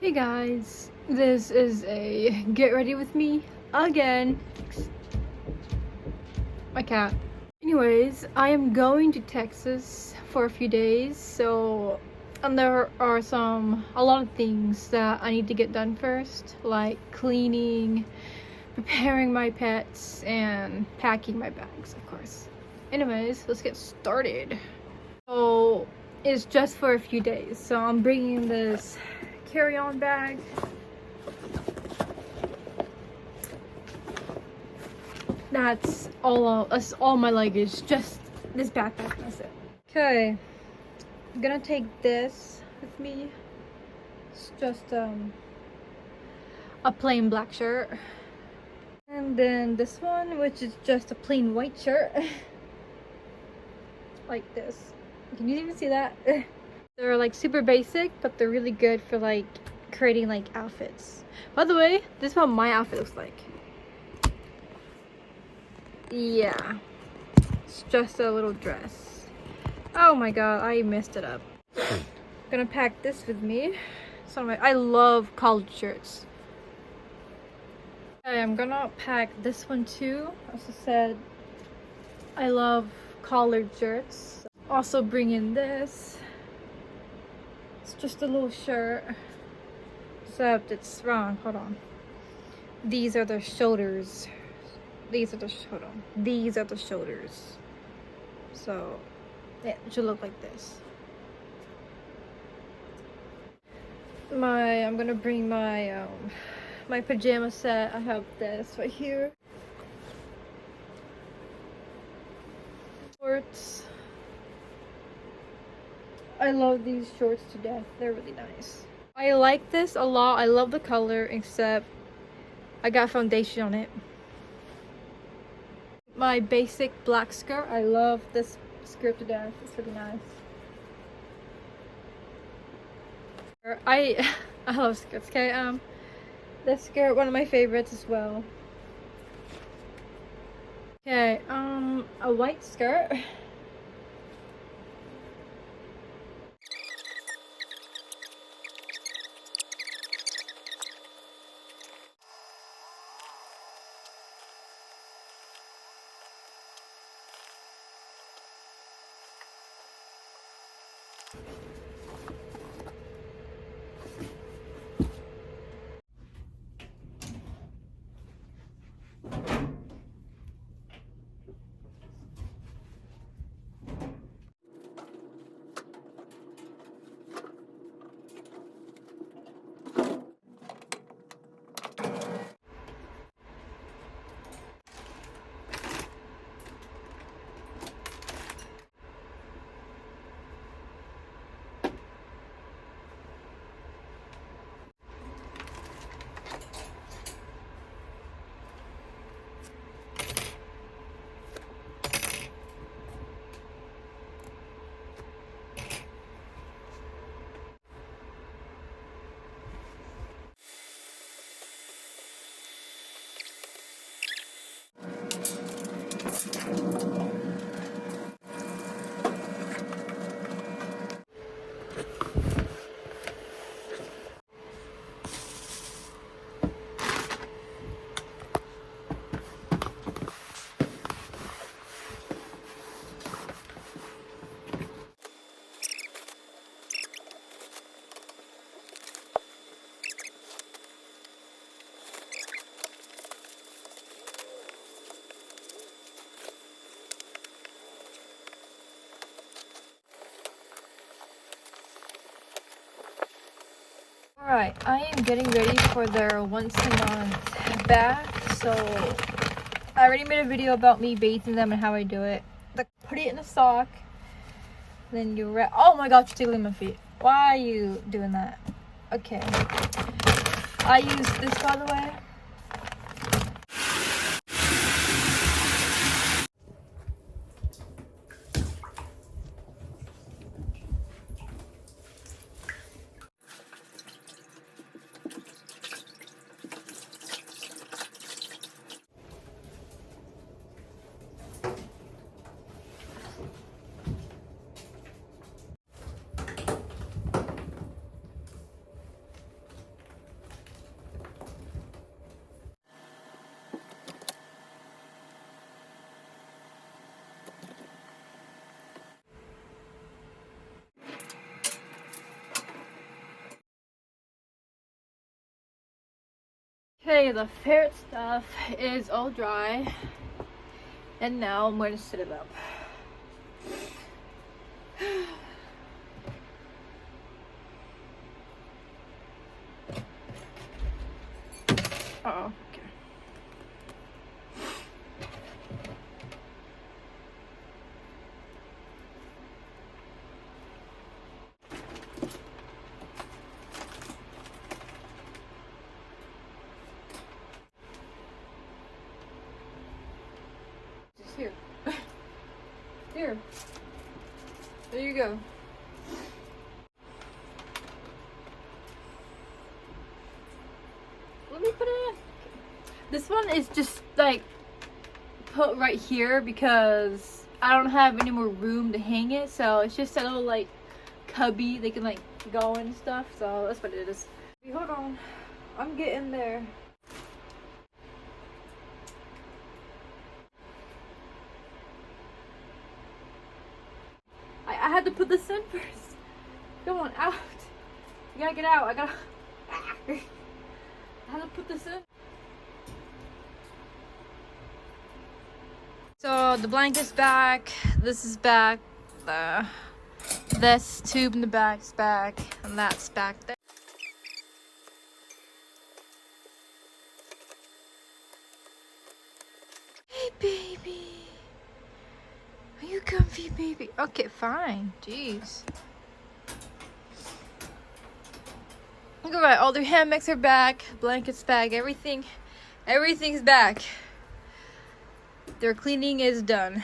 Hey guys, this is a get ready with me again. My cat. Anyways, I am going to Texas for a few days, and there are a lot of things that I need to get done first, like cleaning, preparing my pets, and packing my bags, of course. Anyways, let's get started. So, it's just for a few days, so I'm bringing this carry-on bag. That's all my luggage, just this backpack, that's it. Okay, I'm gonna take this with me. It's just a plain black shirt, and then this one, which is just a plain white shirt. Like this. Can you even see that? They're like super basic, but they're really good for like creating like outfits. By the way, this is what my outfit looks like. Yeah, it's just a little dress. Oh my god, I messed it up. Gonna pack this with me. I love collared shirts. Okay, I'm gonna pack this one too. As I said, I love collared shirts. Also bring in this. It's just a little shirt, except it's wrong. Hold on. These are the shoulders. These are the shoulders. So it should look like this. I'm gonna bring my my pajama set. I have this right here. Shorts. I love these shorts to death. They're really nice. I like this a lot. I love the color, except I got foundation on it. My basic black skirt. I love this skirt to death. It's really nice. I love skirts. Okay, this skirt, one of my favorites as well. Okay, a white skirt. Alright, I am getting ready for their once a month bath. So I already made a video about me bathing them and how I do it. Put it in a sock, then you oh my god, you're tickling my feet. Why are you doing that? Okay. I use this, by the way. Okay, the ferret stuff is all dry, and now I'm going to set it up. Uh-oh, okay. Just here. Here. There you go. Let me put it in. This one is just like put right here because I don't have any more room to hang it, so it's just a little like cubby they can like go and stuff, so that's what it is. Hold on, I'm getting there. I had to put this in first. Come on, out. You gotta get out. I had to put this in. So the blanket's back, this is back, this tube in the back's back, and that's back there. Hey baby, are you comfy baby? Okay, fine, jeez. Alright, all their hammocks are back, blankets back, everything's back. Their cleaning is done.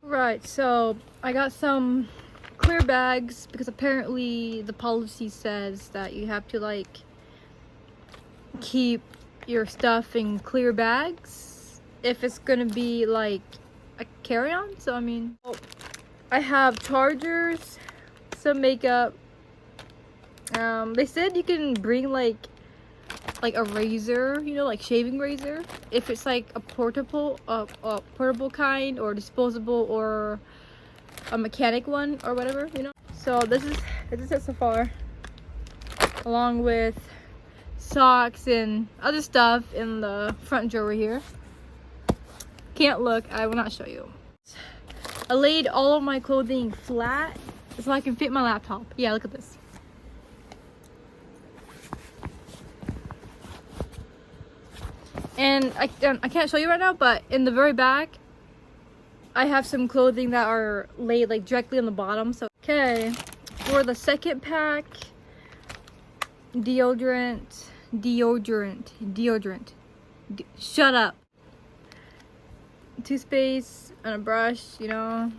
Right, so I got some clear bags because apparently the policy says that you have to like keep your stuff in clear bags if it's gonna be like a carry-on. So I mean, I have chargers, some makeup. They said you can bring like a razor, you know, like shaving razor, if it's like a portable kind, or disposable, or a mechanic one, or whatever, you know. So this is it so far, along with socks and other stuff in the front drawer here. Can't look, I will not show you. I laid all of my clothing flat so I can fit my laptop. Yeah, look at this. And I can't show you right now, but in the very back, I have some clothing that are laid like directly on the bottom. So, okay, for the second pack, deodorant. Shut up. Toothpaste and a brush, you know.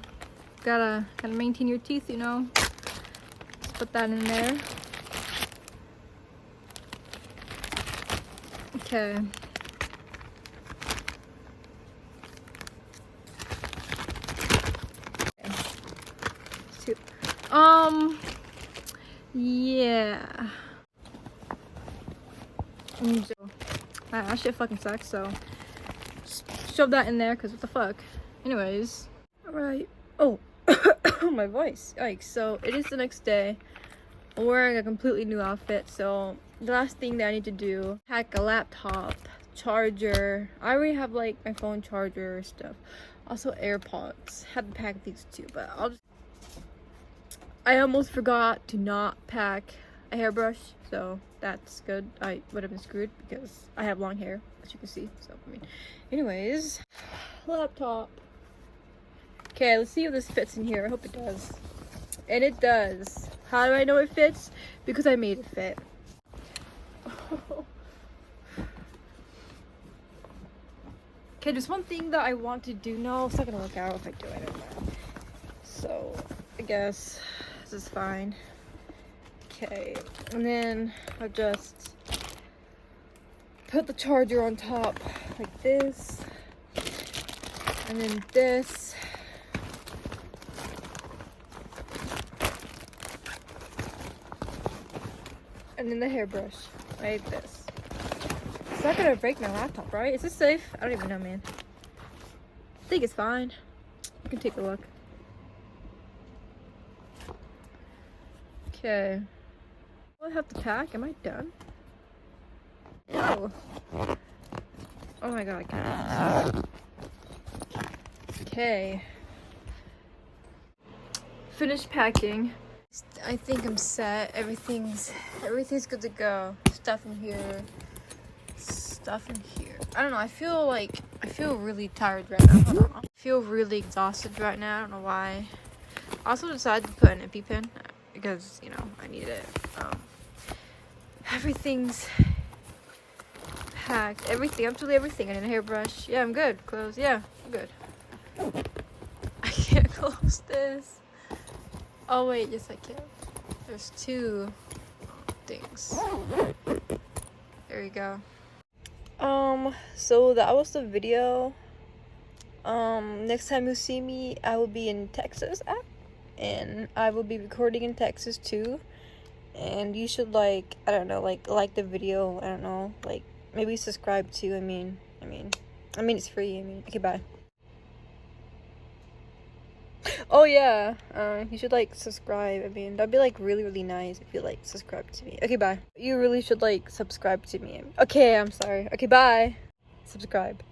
Gotta maintain your teeth, you know. Let's put that in there. Okay. Yeah. That shit fucking sucks, so just shove that in there, because what the fuck. Anyways. Alright. Oh. My voice. Yikes. So, it is the next day. I'm wearing a completely new outfit, so the last thing that I need to do, pack a laptop, charger. I already have like my phone charger stuff. Also AirPods. Had to pack these too, but I almost forgot to not pack a hairbrush, so that's good. I would have been screwed because I have long hair, as you can see. So I mean, anyways, laptop. Okay, let's see if this fits in here. I hope it does. And it does. How do I know it fits? Because I made it fit. Okay, there's one thing that I want to do. No, it's not gonna work out if I do it. So I guess this is fine. Okay, and then I'll just put the charger on top like this, and then this, and then the hairbrush like this. It's not gonna break my laptop, right? Is this safe? I don't even know, man. I think it's fine. You can take a look. Okay. I have to pack. Am I done? Oh. Oh my god, I can't. Okay. Finished packing. I think I'm set. Everything's good to go. Stuff in here. Stuff in here. I don't know. I feel really tired right now. Hold on. I feel really exhausted right now. I don't know why. I also decided to put an EpiPen because, you know, I need it. Everything's packed. Everything. Absolutely everything. I need a hairbrush. Yeah, I'm good. Clothes. Yeah, I'm good. I can't close this. Oh wait, yes I can. There's two things. There you go. So that was the video. Next time you see me, I will be in Texas, and I will be recording in Texas too. And you should I don't know, like the video. I don't know, maybe subscribe too. I mean, it's free. Okay, bye. Oh yeah, you should subscribe. That'd be really nice if you subscribe to me. Okay, bye. You really should subscribe to me. Okay, I'm sorry. Okay, bye. Subscribe.